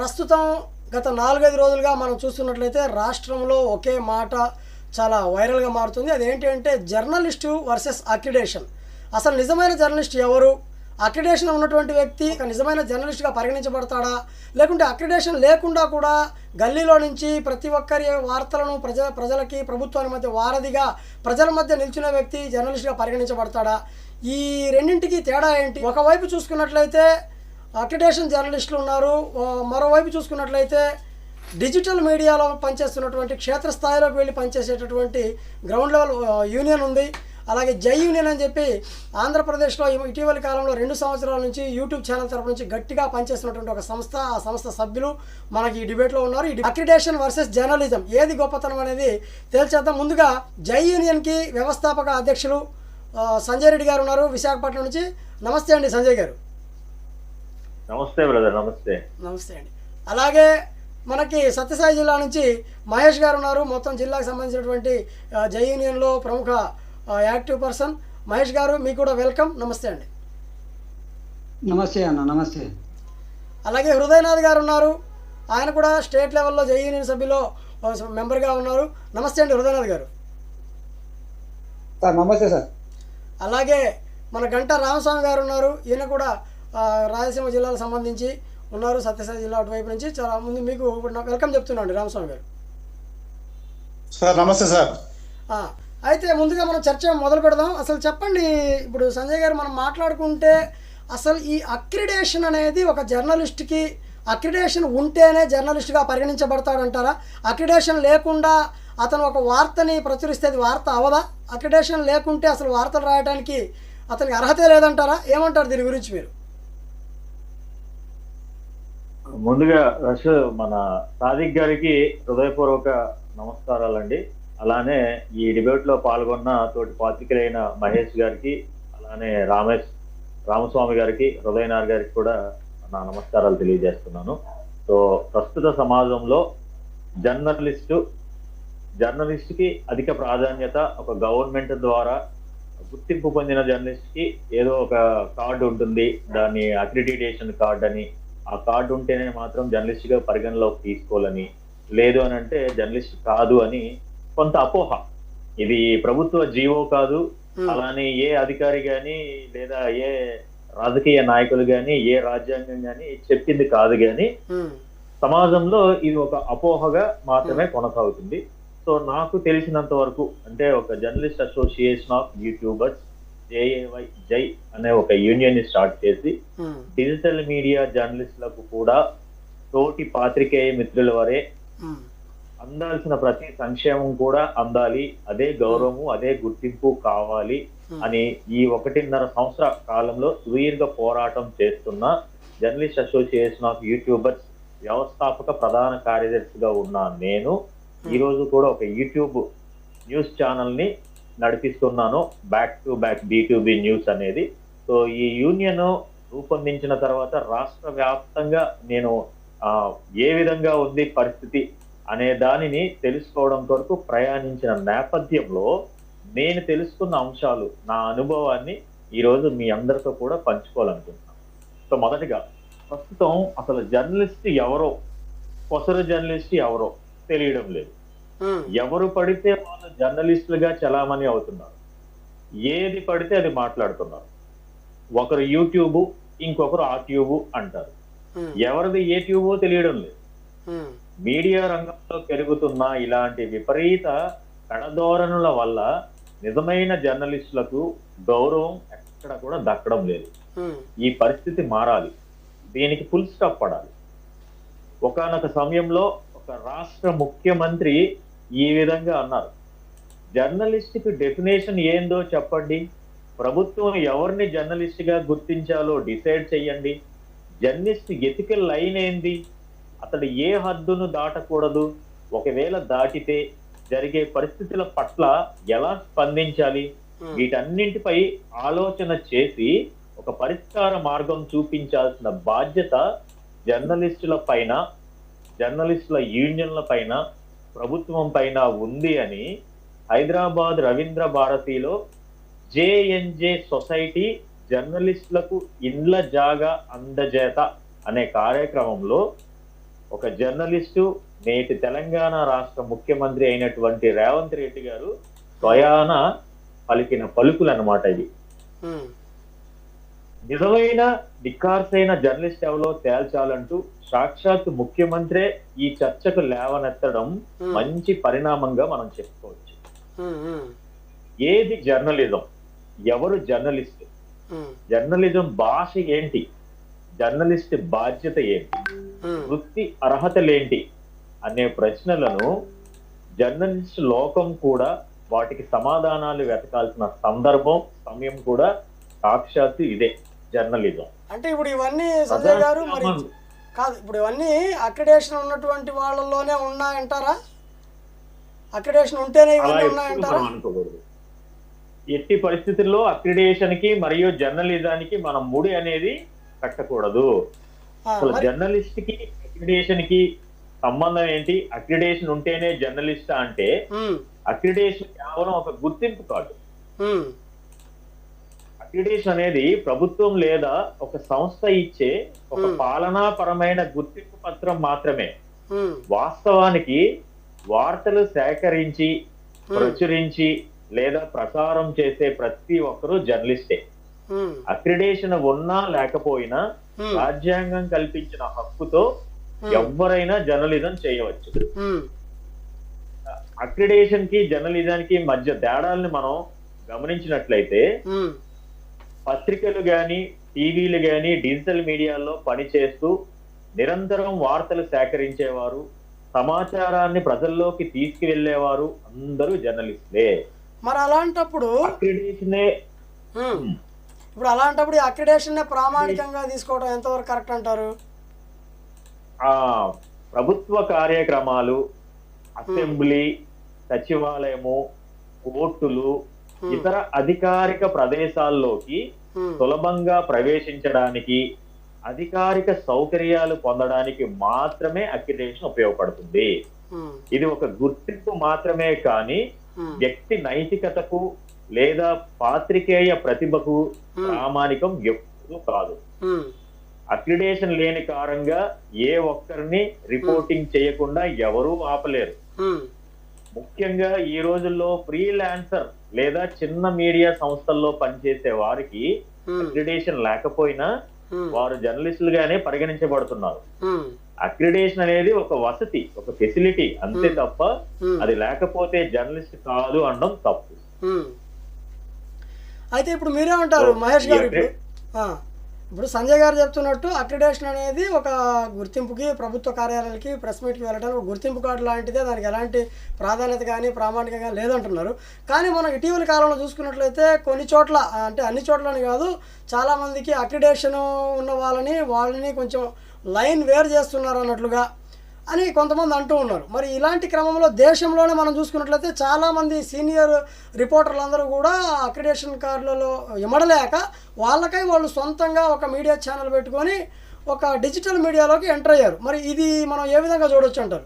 ప్రస్తుతం గత 4-5 రోజులుగా మనం చూస్తున్నట్లయితే రాష్ట్రంలో ఒకే మాట చాలా వైరల్గా మారుతుంది. అదేంటి అంటే జర్నలిస్టు వర్సెస్ అక్రిడేషన్. అసలు నిజమైన జర్నలిస్ట్ ఎవరు? అక్రిడేషన్ ఉన్నటువంటి వ్యక్తి ఒక నిజమైన జర్నలిస్ట్గా పరిగణించబడతాడా, లేకుంటే అక్రిడేషన్ లేకుండా కూడా గల్లీలో నుంచి ప్రతి ఒక్కరి వార్తలను ప్రజలకి ప్రభుత్వానికి మధ్య వారధిగా ప్రజల మధ్య నిల్చునే వ్యక్తి జర్నలిస్ట్గా పరిగణించబడతాడా? ఈ రెండింటికి తేడా ఏంటి? ఒకవైపు చూసుకున్నట్లయితే అక్రిడేషన్ జర్నలిస్టులు ఉన్నారు, మరోవైపు చూసుకున్నట్లయితే డిజిటల్ మీడియాలో పనిచేస్తున్నటువంటి క్షేత్రస్థాయిలోకి వెళ్ళి పనిచేసేటటువంటి గ్రౌండ్ లెవెల్ యూనియన్ ఉంది. అలాగే జై యూనియన్ అని చెప్పి ఆంధ్రప్రదేశ్లో ఇటీవలి కాలంలో 2 సంవత్సరాల నుంచి యూట్యూబ్ ఛానల్ తరపు నుంచి గట్టిగా పనిచేస్తున్నటువంటి ఒక సంస్థ, ఆ సంస్థ సభ్యులు మనకి ఈ డిబేట్లో ఉన్నారు. ఈ అక్రిడేషన్ వర్సెస్ జర్నలిజం ఏది గొప్పతనం అనేది తేల్చేద్దాం. ముందుగా జై యూనియన్కి వ్యవస్థాపక అధ్యక్షులు సంజయ్ రెడ్డి గారు ఉన్నారు విశాఖపట్నం నుంచి. నమస్తే అండి సంజయ్ గారు. నమస్తే బ్రదర్. నమస్తే. నమస్తే అండి. అలాగే మనకి సత్యసాయి జిల్లా నుంచి మహేష్ గారు ఉన్నారు, మొత్తం జిల్లాకు సంబంధించినటువంటి జై యూనియన్లో ప్రముఖ యాక్టివ్ పర్సన్. మహేష్ గారు మీకు కూడా వెల్కమ్. నమస్తే అండి. నమస్తే అన్న. నమస్తే. అలాగే హృదయనాథ్ గారు ఉన్నారు, ఆయన కూడా స్టేట్ లెవెల్లో జై యూనియన్ సభ్యులో మెంబర్గా ఉన్నారు. నమస్తే అండి హృదయనాథ్ గారు. సార్ నమస్తే సార్. అలాగే మన గంటా రామస్వామి గారు ఉన్నారు, ఈయన కూడా రాయలసీమ జిల్లాకు సంబంధించి ఉన్నారు, సత్యసాయి జిల్లా అటువైపు నుంచి. చాలా ముందు మీకు వెల్కమ్ చెప్తున్నాండి రామస్వామి గారు. సార్ నమస్తే సార్. అయితే ముందుగా మనం చర్చ మొదలు పెడదాం. అసలు చెప్పండి, ఇప్పుడు సంజయ్ గారు మనం మాట్లాడుకుంటే అసలు ఈ అక్రిడేషన్ అనేది ఒక జర్నలిస్ట్కి అక్రిడేషన్ ఉంటేనే జర్నలిస్ట్గా పరిగణించబడతాడంటారా? అక్రిడేషన్ లేకుండా అతను ఒక వార్తని ప్రచురిస్తే అది వార్త అవదా? అక్రిడేషన్ లేకుంటే అసలు వార్తలు రాయడానికి అతనికి అర్హతే లేదంటారా? ఏమంటారు దీని గురించి మీరు? ముందుగా మన సాదిక్ గారికి హృదయపూర్వక నమస్కారాలండి. అలానే ఈ డిబేట్ లో పాల్గొన్న తోటి పాత్రికులైన మహేష్ గారికి, అలానే రామస్వామి గారికి, హృదయనాథ్ గారికి కూడా నా నమస్కారాలు తెలియజేస్తున్నాను. సో ప్రస్తుత సమాజంలో జర్నలిస్ట్కి అధిక ప్రాధాన్యత, ఒక గవర్నమెంట్ ద్వారా గుర్తింపు పొందిన జర్నలిస్ట్కి ఏదో ఒక కార్డు ఉంటుంది, దాన్ని అక్రిడిటేషన్ కార్డు అని. ఆ కార్డు ఉంటేనే మాత్రం జర్నలిస్ట్గా పరిగణలోకి తీసుకోవాలని, లేదు అని అంటే జర్నలిస్ట్ కాదు అని కొంత అపోహ. ఇది ప్రభుత్వ జీవో కాదు, అలానే ఏ అధికారి కానీ లేదా ఏ రాజకీయ నాయకులు కానీ ఏ రాజ్యాంగం కానీ చెప్పింది కాదు. కానీ సమాజంలో ఇది ఒక అపోహగా మాత్రమే కొనసాగుతుంది. సో నాకు తెలిసినంత వరకు అంటే ఒక journalist association of YouTubers JAY జై అనే ఒక యూనియన్ ని స్టార్ట్ చేసి డిజిటల్ మీడియా జర్నలిస్టులకు కూడా తోటి పాత్రికేయ మిత్రుల వరే అందాల్సిన ప్రతి సంక్షేమం కూడా అందాలి, అదే గౌరవము అదే గుర్తింపు కావాలి అని ఈ 1.5 సంవత్సర కాలంలో సుదీర్ఘ పోరాటం చేస్తున్న జర్నలిస్ట్ అసోసియేషన్ ఆఫ్ యూట్యూబర్స్ వ్యవస్థాపక ప్రధాన కార్యదర్శిగా ఉన్న నేను ఈరోజు కూడా ఒక యూట్యూబ్ న్యూస్ ఛానల్ ని నడిపిస్తున్నాను, back to back B2B news అనేది. సో ఈ యూనియన్ రూపొందించిన తర్వాత రాష్ట్ర వ్యాప్తంగా నేను ఏ విధంగా ఉంది పరిస్థితి అనే దానిని తెలుసుకోవడం కొరకు ప్రయాణించిన నేపథ్యంలో నేను తెలుసుకున్న అంశాలు, నా అనుభవాన్ని ఈరోజు మీ అందరితో కూడా పంచుకోవాలనుకుంటున్నాను. సో మొదటిగా ప్రస్తుతం అసలు జర్నలిస్ట్ ఎవరో, కొసరు జర్నలిస్ట్ ఎవరో తెలియడం లేదు. ఎవరు పడితే వాళ్ళు జర్నలిస్టులుగా చలామణి అవుతున్నారు, ఏది పడితే అది మాట్లాడుతున్నారు. ఒకరు యూట్యూబ్, ఇంకొకరు ఆ ట్యూబ్ అంటారు. ఎవరిది ఏ ట్యూబో తెలియడం లేదు. మీడియా రంగంలో పెరుగుతున్న ఇలాంటి విపరీత కడధోరణుల వల్ల నిజమైన జర్నలిస్టులకు గౌరవం ఎక్కడ కూడా దక్కడం లేదు. ఈ పరిస్థితి మారాలి, దీనికి ఫుల్ స్టాప్ పడాలి. ఒకానొక సమయంలో ఒక రాష్ట్ర ముఖ్యమంత్రి ఈ విధంగా అన్నారు, జర్నలిస్ట్ కి డెఫినేషన్ ఏందో చెప్పండి, ప్రభుత్వం ఎవరిని జర్నలిస్ట్ గా గుర్తించాలో డిసైడ్ చెయ్యండి, జర్నలిస్ట్ ఎథికల్ లైన్ ఏంది, అతడు ఏ హద్దును దాటకూడదు, ఒకవేళ దాటితే జరిగే పరిస్థితుల పట్ల ఎలా స్పందించాలి, వీటన్నింటిపై ఆలోచన చేసి ఒక పరిష్కార మార్గం చూపించాల్సిన బాధ్యత జర్నలిస్టుల పైన, జర్నలిస్టుల యూనియన్ల పైన, ప్రభుత్వం పైన ఉంది అని హైదరాబాద్ రవీంద్ర భారతిలో JNJ సొసైటీ జర్నలిస్టులకు ఇండ్ల జాగా అందజేత అనే కార్యక్రమంలో ఒక జర్నలిస్టు నేటి తెలంగాణ రాష్ట్ర ముఖ్యమంత్రి అయినటువంటి రేవంత్ రెడ్డి గారు స్వయాన పలికిన పలుకులు అన్నమాట ఇది. ఉమ్, నిజమైన నిఖార్సైన జర్నలిస్ట్ ఎవరో తేల్చాలంటూ సాక్షాత్ ముఖ్యమంత్రే ఈ చర్చకు లేవనెత్తడం మంచి పరిణామంగా మనం చెప్పుకోవచ్చు. ఉమ్, ఉమ్, ఏది జర్నలిజం, ఎవరు జర్నలిస్ట్, ఉమ్, జర్నలిజం భాష ఏంటి, జర్నలిస్ట్ బాధ్యత ఏంటి, ఉమ్, వృత్తి అర్హతలేంటి అనే ప్రశ్నలను జర్నలిస్ట్ లోకం కూడా వాటికి సమాధానాలు వెతకాల్సిన సందర్భం, సమయం కూడా సాక్షాత్తు ఇదే జర్నలిజం. అంటే ఇప్పుడు ఇవన్నీ సంజయ్ గారు మరి కాదు, ఇప్పుడు ఇవన్నీ అక్రిడేషన్ ఉన్నటువంటి వాళ్ళలోనే ఉన్నాయంటారా? అక్రిడేషన్ ఉంటేనే అలా ఇవన్నీ ఎప్పుడు ఉన్నాయంటారా? మనం అనుకోకూడదు. ఎట్టి పరిస్థితుల్లో అక్రిడేషన్ కి మరియు జర్నలిజానికి మనం ముడి అనేది కట్టకూడదు. అసలు మరి జర్నలిస్ట్ కి అక్రిడేషన్ కి సంబంధం ఏంటి? అక్రిడేషన్ ఉంటేనే జర్నలిస్ట్ అంటే ఉమ్, అక్రిడేషన్ కేవలం ఒక గుర్తింపు కాదు. ఉమ్, అక్రిడేషన్ అనేది ప్రభుత్వం లేదా ఒక సంస్థ ఇచ్చే ఒక పాలనాపరమైన గుర్తింపు పత్రం మాత్రమే. ఉమ్, వాస్తవానికి వార్తలు సేకరించి ప్రచురించి లేదా ప్రసారం చేసే ప్రతి ఒక్కరూ జర్నలిస్టే. ఉమ్, అక్రిడేషన్ ఉన్నా లేకపోయినా ఉమ్, రాజ్యాంగం కల్పించిన హక్కుతో ఎవరైనా జర్నలిజం చేయవచ్చు. ఉమ్, అక్రిడేషన్ కి జర్నలిజానికి మధ్య తేడాలని మనం గమనించినట్లయితే ఉమ్, పత్రికలు గాని టీవీలు గాని డిజిటల్ మీడియాలో పనిచేస్తూ నిరంతరం వార్తలు సేకరించేవారు, సమాచారాన్ని ప్రజల్లోకి తీసుకువెళ్లేవారు అందరూ జర్నలిస్టులే. మరి అలాంటప్పుడు అక్రిడేషనే ఉమ్, ఇప్పుడు అలాంటప్పుడు ఈ అక్రిడేషన్ ప్రామాణికంగా తీసుకోవడం ఎంతవరకు కరెక్ట్ అంటారు? ఆ ప్రభుత్వ కార్యక్రమాలు, అసెంబ్లీ, సచివాలయము, కోర్టులు, ఇతర అధికారిక ప్రదేశాల్లోకి ఉమ్, సులభంగా ప్రవేశించడానికి, అధికారిక సౌకర్యాలు పొందడానికి మాత్రమే అక్రిడేషన్ ఉపయోగపడుతుంది. ఉమ్, ఇది ఒక గుర్తింపు మాత్రమే కానీ ఉమ్, వ్యక్తి నైతికతకు లేదా పాత్రికేయ ప్రతిభకు ప్రామాణికం ఎప్పుడూ కాదు. ఉమ్, అక్రిడేషన్ లేని కారణంగా ఏ ఒక్కరిని రిపోర్టింగ్ చేయకుండా ఎవరూ ఆపలేరు. ఉమ్, ముఖ్యంగా ఈ రోజుల్లో ఫ్రీలాన్సర్ లేదా చిన్న మీడియా సంస్థల్లో పనిచేసే వారికి ఉమ్, అక్రిడేషన్ లేకపోయినా ఉమ్, వారు జర్నలిస్టులుగానే పరిగణించబడుతున్నారు. ఉమ్, అక్రిడేషన్ అనేది ఒక వసతి, ఒక ఫెసిలిటీ అంతే తప్ప ఉమ్, అది లేకపోతే జర్నలిస్ట్ కాదు అనడం తప్పు. ఉమ్. అయితే ఇప్పుడు మీరేమంటారు మహేష్ గారు? ఇప్పుడు సంజయ్ గారు చెప్తున్నట్టు అక్రిడేషన్ అనేది ఒక గుర్తింపుకి, ప్రభుత్వ కార్యాలయాలకి, ప్రెస్ మీట్కి వెళ్ళడానికి ఒక గుర్తింపు కార్డు లాంటిదే, దానికి ఎలాంటి ప్రాధాన్యత కానీ ప్రామాణిక కానీ లేదంటున్నారు. కానీ మనం ఇటీవల కాలంలో చూసుకున్నట్లయితే కొన్ని చోట్ల, అంటే అన్ని చోట్లని కాదు, చాలామందికి అక్రిడేషన్ ఉన్న వాళ్ళని కొంచెం లైన్ వేరు చేస్తున్నారు అన్నట్లుగా అని కొంతమంది అంటూ ఉన్నారు. మరి ఇలాంటి క్రమంలో దేశంలోనే మనం చూసుకున్నట్లయితే చాలామంది సీనియర్ రిపోర్టర్లందరూ కూడా అక్రిడేషన్ కార్డులలో ఇమడలేక వాళ్ళకై వాళ్ళు సొంతంగా ఒక మీడియా ఛానల్ పెట్టుకొని ఒక డిజిటల్ మీడియాలోకి ఎంటర్ అయ్యారు. మరి ఇది మనం ఏ విధంగా చూడొచ్చు అంటారు?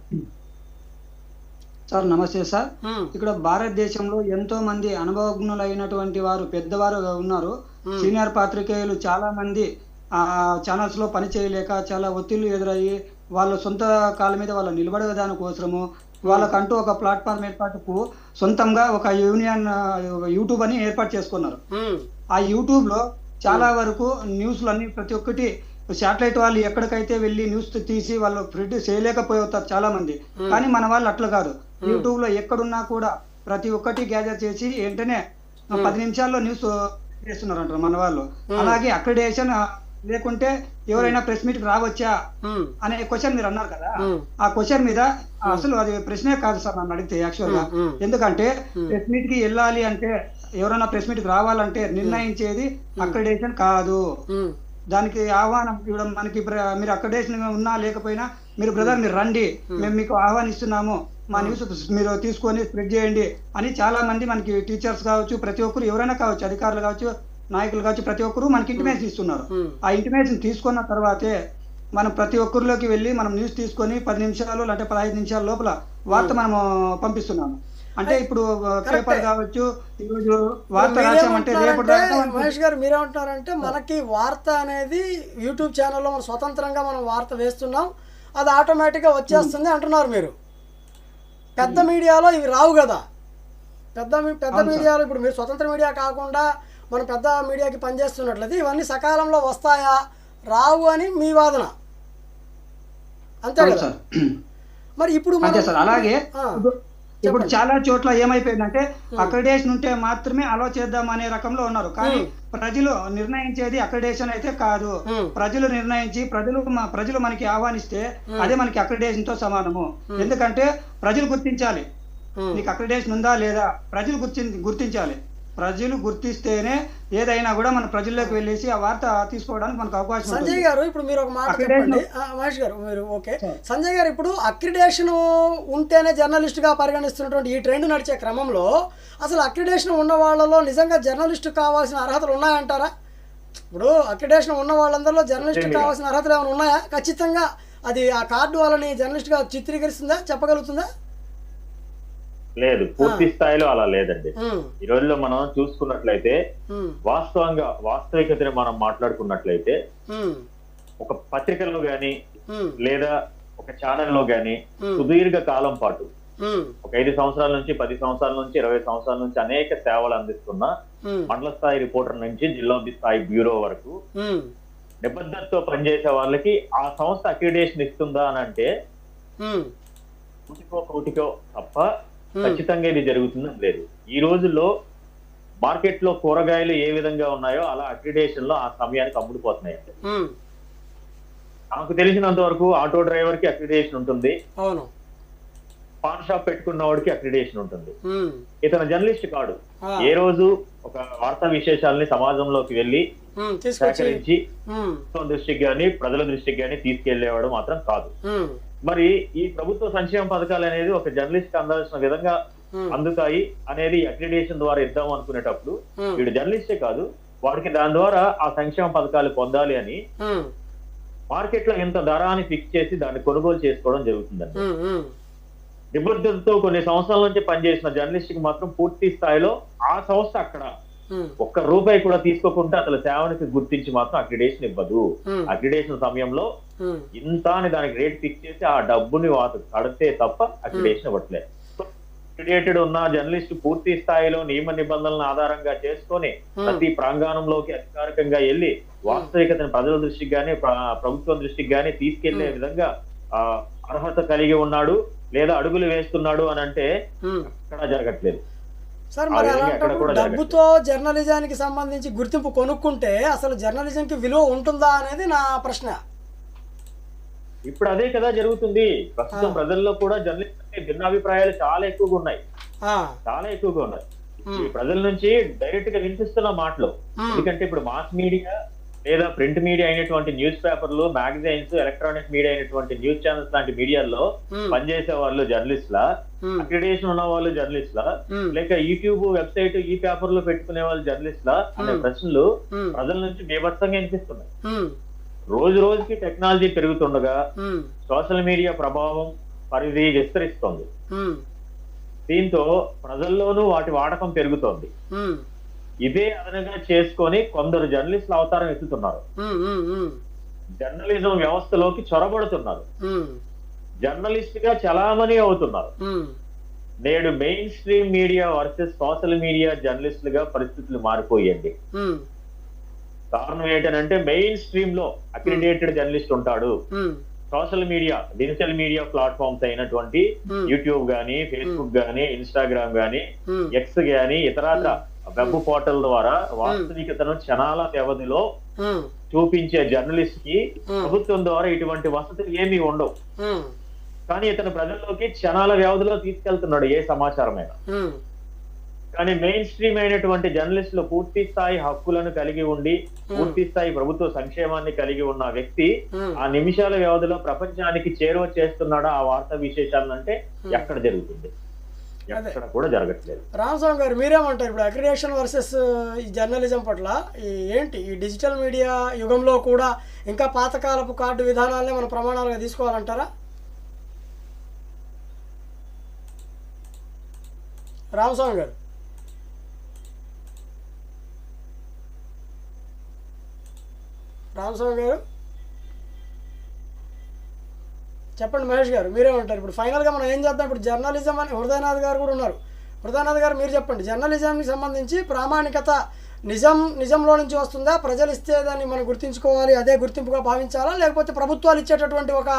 సార్ నమస్తే సార్. ఇక్కడ భారతదేశంలో ఎంతో మంది అనుభవజ్ఞులైనటువంటి వారు, పెద్దవారు ఉన్నారు. సీనియర్ పాత్రికేయులు చాలా మంది ఆ ఛానల్స్ లో పని చేయలేక చాలా ఒత్తిళ్లు ఎదురయ్యి వాళ్ళ సొంత కాళ్ళ మీద వాళ్ళు నిలబడే దానికోసము వాళ్ళకంటూ ఒక ప్లాట్ఫామ్ ఏర్పాటుకు సొంతంగా ఒక యూట్యూబ్ అని ఏర్పాటు చేసుకున్నారు. ఆ యూట్యూబ్ లో చాలా వరకు న్యూస్లు అన్ని ప్రతి ఒక్కటి శాటిలైట్ వాళ్ళు ఎక్కడికైతే వెళ్ళి న్యూస్ తీసి వాళ్ళు ప్రింట్ చేయలేకపోతారు చాలా మంది. కానీ మన వాళ్ళు అట్లా కాదు, యూట్యూబ్ లో ఎక్కడున్నా కూడా ప్రతి ఒక్కటి గ్యాదర్ చేసి వెంటనే 10 నిమిషాల్లో న్యూస్ చేస్తున్నారు అంటారు మన వాళ్ళు. అలాగే అక్రిడేషన్ లేకుంటే ఎవరైనా ప్రెస్ మీట్ రావచ్చా అనే క్వశ్చన్ మీరు అన్నారు కదా, ఆ క్వశ్చన్ మీద అసలు అది ప్రశ్నే కాదు సార్ నన్ను అడిగితే యాక్చువల్ గా. ఎందుకంటే ప్రెస్ మీట్ కి వెళ్ళాలి అంటే, ఎవరైనా ప్రెస్ మీట్ కి రావాలంటే నిర్ణయించేది అక్రిడేషన్ కాదు. దానికి ఆహ్వానం ఇవ్వడం మనకి, మీరు అక్రిడేషన్ ఉన్నా లేకపోయినా మీరు బ్రదర్ మీరు రండి, మేము మీకు ఆహ్వానిస్తున్నాము, మా న్యూస్ మీరు తీసుకొని స్ప్రెడ్ చేయండి అని చాలా మంది మనకి టీచర్స్ కావచ్చు, ప్రతి ఒక్కరు ఎవరైనా కావచ్చు, అధికారులు కావచ్చు, నాయకులు కావచ్చు, ప్రతి ఒక్కరు మనకి ఇంటిమేషన్ ఇస్తున్నారు. ఆ ఇంటిమేషన్ తీసుకున్న తర్వాతే మనం ప్రతి ఒక్కరిలోకి వెళ్ళి మనం న్యూస్ తీసుకొని 10 నిమిషాలు అంటే 15 నిమిషాల లోపల వార్త మనము పంపిస్తున్నాము. అంటే ఇప్పుడు పేపర్ కావచ్చు, ఈరోజు వార్త రాసామంటే రేపటి మహేష్ గారు మీరేమంటున్నారంటే మనకి వార్త అనేది యూట్యూబ్ ఛానల్లో మనం స్వతంత్రంగా మనం వార్త వేస్తున్నాం, అది ఆటోమేటిక్గా వచ్చేస్తుంది అంటున్నారు మీరు. పెద్ద మీడియాలో ఇవి రావు కదా. పెద్ద మీడియాలో ఇప్పుడు మీరు స్వతంత్ర మీడియా కాకుండా మనం పెద్ద మీడియాకి పనిచేస్తున్నట్లయితే ఇవన్నీ సకాలంలో వస్తాయా రావు అని మీ వాదన, అంతే కదా? మరి ఇప్పుడు అంతే సార్. అలాగే ఇప్పుడు చాలా చోట్ల ఏమైపోయిందంటే అక్రిడేషన్ ఉంటే మాత్రమే అలో చేద్దాం అనే రకంలో ఉన్నారు. కానీ ప్రజలు నిర్ణయించేది అక్రిడేషన్ అయితే కాదు. ప్రజలు నిర్ణయించి ప్రజలు మనకి ఆహ్వానిస్తే అదే మనకి అక్రిడేషన్ తో సమానము. ఎందుకంటే ప్రజలు గుర్తించాలి నీకు అక్రిడేషన్ ఉందా లేదా, ప్రజలు గుర్తించాలి. ప్రజలు గుర్తిస్తేనే ఏదైనా కూడా మన ప్రజల్లోకి వెళ్ళేసి ఆ వార్త తీసుకోవడానికి మనకు అవకాశం. సంజయ్ గారు ఇప్పుడు మీరు ఒక మాట చెప్పండి. మహేష్ గారు మీరు ఓకే. సంజయ్ గారు ఇప్పుడు అక్రిడేషన్ ఉంటేనే జర్నలిస్ట్గా పరిగణిస్తున్నటువంటి ఈ ట్రెండ్ నడిచే క్రమంలో అసలు అక్రిడేషన్ ఉన్న వాళ్ళలో నిజంగా జర్నలిస్ట్ కావాల్సిన అర్హతలు ఉన్నాయంటారా? ఇప్పుడు అక్రిడేషన్ ఉన్న వాళ్ళందరిలో జర్నలిస్ట్ కావాల్సిన అర్హతలు ఏమైనా ఉన్నాయా? ఖచ్చితంగా అది ఆ కార్డు వాళ్ళని జర్నలిస్ట్గా చిత్రీకరిస్తుందా, చెప్పగలుగుతుందా? లేదు, పూర్తి స్థాయిలో అలా లేదండి. ఈ రోజుల్లో మనం చూసుకున్నట్లయితే వాస్తవికతని మనం మాట్లాడుకున్నట్లయితే ఒక పత్రికలో గాని లేదా ఒక ఛానల్లో గాని సుదీర్ఘ కాలం పాటు ఒక 5 సంవత్సరాల నుంచి 10 సంవత్సరాల నుంచి 20 సంవత్సరాల నుంచి అనేక సేవలు అందిస్తున్న మండల స్థాయి రిపోర్టర్ నుంచి జిల్లా స్థాయి బ్యూరో వరకు నిబద్ధతతో పనిచేసే వాళ్ళకి ఆ సంస్థ అక్రిడేషన్ ఇస్తుందా అని అంటే కోటికో తప్ప ఖచ్చితంగా ఇది జరుగుతుందని లేదు. ఈ రోజుల్లో మార్కెట్ లో కూరగాయలు ఏ విధంగా ఉన్నాయో అలా అక్రిడేషన్ లో ఆ సమయానికి అమ్ముడుపోతున్నాయి. నాకు తెలిసినంత వరకు ఆటో డ్రైవర్ కి అక్రిడేషన్ ఉంటుంది, పాన్ షాప్ పెట్టుకున్న వాడికి అక్రిడేషన్ ఉంటుంది. ఇతను జర్నలిస్ట్ కాడు. ఏ రోజు ఒక వార్తా విశేషాలని సమాజంలోకి వెళ్లి సేకరించి దృష్టికి గాని ప్రజల దృష్టికి గాని తీసుకెళ్లేవాడు మాత్రం కాదు. మరి ఈ ప్రభుత్వ సంక్షేమ పథకాలు అనేది ఒక జర్నలిస్ట్ అందాల్సిన విధంగా అందుతాయి అనేది అక్రిడేషన్ ద్వారా ఇద్దాం అనుకునేటప్పుడు వీడు జర్నలిస్టే కాదు, వాడికి దాని ద్వారా ఆ సంక్షేమ పథకాలు పొందాలి అని మార్కెట్ లో ఎంత ధర అని ఫిక్స్ చేసి దాన్ని కొనుగోలు చేసుకోవడం జరుగుతుందండి. నిబద్ధతతో కొన్ని సంవత్సరాల నుంచి పనిచేసిన జర్నలిస్ట్ కి మాత్రం పూర్తి స్థాయిలో ఆ సంస్థ అక్కడ ఒక్క రూపాయి కూడా తీసుకోకుండా అసలు సేవనికి గుర్తించి మాత్రం అక్రిడేషన్ ఇవ్వదు. అక్రిడేషన్ సమయంలో ఇంత అని దానికి రేట్ ఫిక్స్ చేసి ఆ డబ్బుని కడితే తప్ప అక్రిడేషన్ ఇవ్వట్లేదు. అక్రిడేటెడ్ ఉన్న జర్నలిస్ట్ పూర్తి స్థాయిలో నియమ నిబంధనలను ఆధారంగా చేసుకొని ప్రతి ప్రాంగణంలోకి అధికారికంగా వెళ్లి వాస్తవికతను ప్రజల దృష్టికి గానీ ప్రభుత్వం దృష్టికి గానీ తీసుకెళ్లే విధంగా అర్హత కలిగి ఉన్నాడు లేదా అడుగులు వేస్తున్నాడు అని అంటే అక్కడ జరగట్లేదు. సార్ మరి అలాంటప్పుడు డబ్బుతో జర్నలిజానికి సంబంధించి గుర్తింపు కొనుక్కుంటే అసలు జర్నలిజంకి విలువ ఉంటుందా అనేది నా ప్రశ్న. ఇప్పుడు అదే కదా జరుగుతుంది. ప్రస్తుతం ప్రజల్లో కూడా జర్నలిస్ట్ భిన్నాభిప్రాయాలు చాలా ఎక్కువగా ఉన్నాయి. ప్రజల నుంచి డైరెక్ట్ గా వినిపిస్తున్న మాటలు. ఎందుకంటే ఇప్పుడు మాస్ మీడియా లేదా ప్రింట్ మీడియా అయినటువంటి న్యూస్ పేపర్లు, మ్యాగజైన్స్, ఎలక్ట్రానిక్ మీడియా అయినటువంటి న్యూస్ ఛానల్స్ లాంటి మీడియాల్లో పనిచేసే వాళ్ళు జర్నలిస్ట్లా, అక్రిడేషన్ ఉన్న వాళ్ళు జర్నలిస్ట్లా, లేక యూట్యూబ్ వెబ్సైట్ ఈ పేపర్ లో పెట్టుకునే వాళ్ళు జర్నలిస్ట్లా అనే ప్రశ్నలు ప్రజల నుంచి బీభత్సంగా వినిపిస్తున్నాయి. రోజు రోజుకి టెక్నాలజీ పెరుగుతుండగా సోషల్ మీడియా ప్రభావం పరిధి విస్తరిస్తోంది. దీంతో ప్రజల్లోనూ వాటి వాడకం పెరుగుతోంది. ఇదే అదనంగా చేసుకొని కొందరు జర్నలిస్టులు అవతారం ఎత్తుతున్నారు, జర్నలిజం వ్యవస్థలోకి చొరబడుతున్నారు, జర్నలిస్ట్ గా చలామణి అవుతున్నారు. నేడు mainstream media versus social media జర్నలిస్టులుగా పరిస్థితులు మారిపోయండి. కారణం ఏంటంటే మెయిన్ స్ట్రీమ్ లో అక్రిడేటెడ్ జర్నలిస్ట్ ఉంటాడు. Social media, digital media platforms అయినటువంటి యూట్యూబ్ గానీ, ఫేస్బుక్ గానీ, ఇన్స్టాగ్రామ్ గానీ, ఎక్స్ గానీ, ఇతర వెబ్ పోర్టల్ ద్వారా వాస్తవికతను క్షణాల వ్యవధిలో చూపించే జర్నలిస్ట్ కి ప్రభుత్వం ద్వారా ఇటువంటి వసతులు ఏమీ ఉండవు. కానీ ఇతను ప్రజల్లోకి క్షణాల వ్యవధిలో తీసుకెళ్తున్నాడు ఏ సమాచారమైనా. కానీ మెయిన్ స్ట్రీమ్ అయినటువంటి జర్నలిస్టులు పూర్తి స్థాయి హక్కులను కలిగి ఉండి పూర్తి స్థాయి ప్రభుత్వ సంక్షేమాన్ని కలిగి ఉన్న వ్యక్తి ఆ నిమిషాల వ్యవధిలో ప్రపంచానికి చేరువ చేస్తున్నాడా ఆ వార్తా విశేషాలంటే ఎక్కడ జరుగుతుంది? ఎక్కడ కూడా జరగట్లేదు. రామస్వామి గారు మీరేమంటారు? ఇప్పుడు అక్రిడేషన్ వర్సెస్ ఈ జర్నలిజం పట్ల ఏంటి ఈ డిజిటల్ మీడియా యుగంలో కూడా ఇంకా పాతకాలపు కార్డు విధానాలనే మనం ప్రమాణాలుగా తీసుకోవాలంటారా? రామస్వామి గారు చెప్పండి మహేష్ గారు, మీరేమంటారు? ఇప్పుడు ఫైనల్గా మనం ఏం చేద్దాం? ఇప్పుడు జర్నలిజం అని హృదయనాథ్ గారు కూడా ఉన్నారు. హృదయనాథ్ గారు మీరు చెప్పండి, జర్నలిజంకి సంబంధించి ప్రామాణికత నిజంలో నుంచి వస్తుందా? ప్రజలు ఇస్తే దాన్ని మనం గుర్తించుకోవాలి, అదే గుర్తింపుగా భావించాలా, లేకపోతే ప్రభుత్వాలు ఇచ్చేటటువంటి ఒక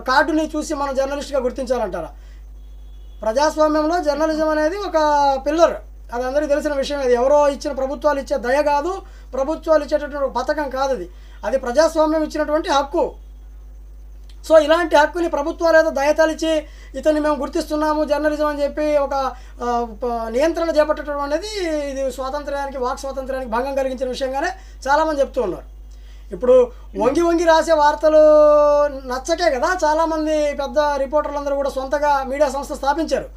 కార్డుని చూసి మనం జర్నలిస్ట్గా గుర్తించాలంటారా? ప్రజాస్వామ్యంలో జర్నలిజం అనేది ఒక పిల్లర్, అది అందరికీ తెలిసిన విషయం. అది ఎవరో ఇచ్చిన ప్రభుత్వాలు ఇచ్చే దయ కాదు, ప్రభుత్వాలు ఇచ్చేటటువంటి ఒక పథకం కాదు, అది ప్రజాస్వామ్యం ఇచ్చినటువంటి హక్కు. సో ఇలాంటి హక్కుని ప్రభుత్వాలు ఏదో దయతలిచి ఇతన్ని మేము గుర్తిస్తున్నాము జర్నలిజం అని చెప్పి ఒక నియంత్రణ చేపట్టడం అనేది ఇది స్వాతంత్ర్యానికి, వాక్ స్వాతంత్ర్యానికి భంగం కలిగించిన విషయంగానే చాలామంది చెప్తూ ఉన్నారు. ఇప్పుడు వంగి రాసే వార్తలు నచ్చకే కదా చాలామంది పెద్ద రిపోర్టర్లందరూ కూడా సొంతగా మీడియా సంస్థ స్థాపించారు.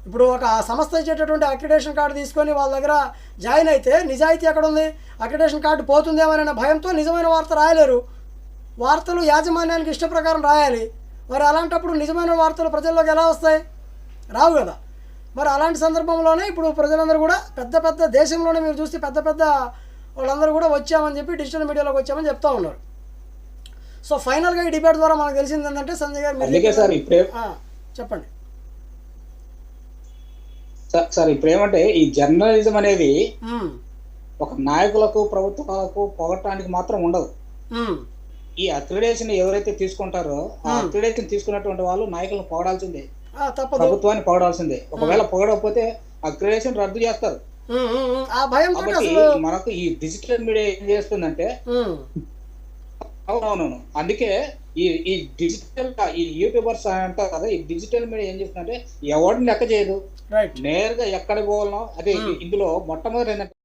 ఇప్పుడు ఒక సంస్థ ఇచ్చేటటువంటి అక్రిడేషన్ కార్డు తీసుకొని వాళ్ళ దగ్గర జాయిన్ అయితే నిజాయితీ ఎక్కడ ఉంది? అక్రిడేషన్ కార్డు పోతుందేమోననే భయంతో నిజమైన వార్త రాయలేరు. వార్తలు యాజమాన్యానికి ఇష్ట ప్రకారం రాయాలి. మరి అలాంటప్పుడు నిజమైన వార్తలు ప్రజల్లోకి ఎలా వస్తాయి? రావు కదా. మరి అలాంటి సందర్భంలోనే ఇప్పుడు ప్రజలందరూ కూడా పెద్ద దేశంలోనే మీరు చూస్తే పెద్ద వాళ్ళందరూ కూడా వచ్చామని చెప్పి డిజిటల్ మీడియాలోకి వచ్చామని చెప్తా ఉన్నారు. సో ఫైనల్గా ఈ డిబేట్ ద్వారా మనకు తెలిసింది ఏంటంటే సంజయ్ గారు చెప్పండి సార్. ఇప్పుడు ఏమంటే ఈ జర్నలిజం అనేది ఒక నాయకులకు ప్రభుత్వాలకు పొగటానికి మాత్రం ఉండదు. ఈ అక్రిడేషన్ ఎవరైతే తీసుకుంటారో ఆ అక్రిడేషన్ తీసుకున్నటువంటి వాళ్ళు నాయకులను పొగడాల్సిందే, ప్రభుత్వాన్ని పొగడాల్సిందే. ఒకవేళ పొగడకపోతే అక్రిడేషన్ రద్దు చేస్తారు. కాబట్టి మనకు ఈ డిజిటల్ మీడియా ఏం చేస్తుందంటే, అవునవును, అందుకే ఈ డిజిటల్ ఈ యూట్యూబర్స్ అంటారు కదా, ఈ డిజిటల్ మీడియా ఏం చేస్తుందంటే ఎవరిని లెక్క చేయదు, నేరుగా ఎక్కడికి పోవాలనో అదే. ఇందులో మొట్టమొదటి ఏంటంటే